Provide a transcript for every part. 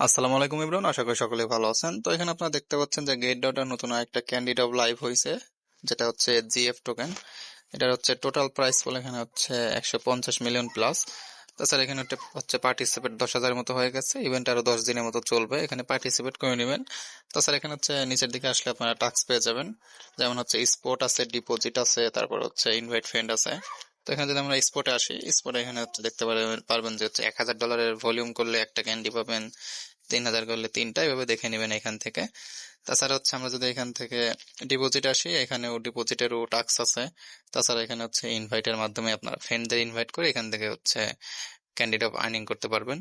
আসসালামু আলাইকুম ইমরান, আশা করি সকলে ভালো আছেন। তো এখানে আপনারা দেখতে পাচ্ছেন যে গেট ডটের নতুন একটা ক্যান্ডিডেট লাইভ হয়েছে, যেটা হচ্ছে জিএফ টোকেন। এটার হচ্ছে টোটাল প্রাইস বলে এখানে হচ্ছে 150 মিলিয়ন প্লাস। তাছাড়া এখানে হচ্ছে পার্টিসিপেট 10,000 মতো হয়ে গেছে। ইভেন্ট আরো 10 দিনের মতো চলবে, এখানে পার্টিসিপেট করে নেবেন। তাছাড়া এখানে হচ্ছে নিচের দিকে আসলে আপনারা টাস্ক পেয়ে যাবেন, যেমন হচ্ছে স্পোর্ট আছে, ডিপোজিট আছে, তারপর হচ্ছে ইনভাইট ফ্রেন্ড আছে। তো এখানে যদি আমরা স্পোর্টে আসি, স্পোর্টে এখানে হচ্ছে দেখতে পারবেন যে হচ্ছে $1,000 ভলিউম করলে একটা ক্যান্ডি পাবেন, 3,000 করলে তিনটা, এভাবে দেখে নেবেন এখান থেকে। তাছাড়া হচ্ছে আমরা যদি এখান থেকে ডিপোজিট আসি, এখানেও ডিপোজিটেরও টাস্ক আছে। তাছাড়া এখানে হচ্ছে ইনভাইটের মাধ্যমে আপনার ফ্রেন্ডদের ইনভাইট করে এখান থেকে হচ্ছে ক্যান্ডিডেট আর্নিং করতে পারবেন।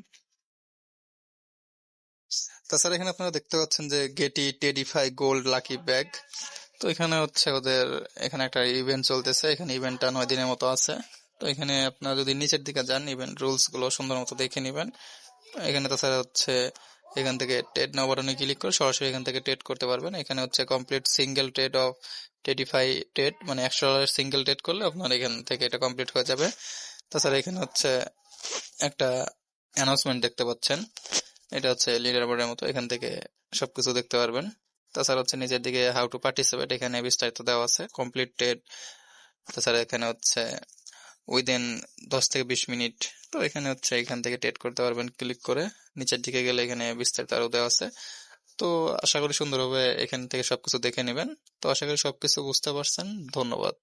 তাছাড়া এখানে আপনারা দেখতে পাচ্ছেন যে গেটি টেডিফাই গোল্ড লাকি ব্যাগ। তো এখানে হচ্ছে ওদের এখানে একটা ইভেন্ট চলতেছে, এখানে ইভেন্টটা 9 দিনের মতো আছে। তো এখানে আপনারা যদি নিচের দিকে যান, ইভেন্ট রুলস গুলো সুন্দর মতো দেখে নিবেন এখানে। তাছাড়া হচ্ছে এখান থেকে ট্রেড নাও বাটনে ক্লিক করে সরাসরি এখান থেকে ট্রেড করতে পারবেন। এখানে হচ্ছে complete single trade of 25 trade, মানে $100 সিঙ্গেল ট্রেড করলে আপনার এখান থেকে এটা কমপ্লিট হয়ে যাবে। তাছাড়া এখানে হচ্ছে একটা অ্যানাউন্সমেন্ট দেখতে পাচ্ছেন, এটা হচ্ছে লিডার বোর্ডের মতো, এখান থেকে সবকিছু দেখতে পারবেন। তাছাড়া হচ্ছে নিচের দিকে হাউ টু পার্টিসিপেট, এখানে বিস্তারিত দেওয়া আছে, কমপ্লিট ট্রেড। তাছাড়া এখানে হচ্ছে উইদিন 10 থেকে 20 মিনিট। তো এখানে হচ্ছে এখান থেকে ট্রেড করতে পারবেন ক্লিক করে। নিচের দিকে গেলে এখানে বিস্তারিত আরো দেওয়া আছে। তো আশা করি সুন্দরভাবে এখান থেকে সবকিছু দেখে নেবেন। তো আশা করি সবকিছু বুঝতে পারছেন। ধন্যবাদ।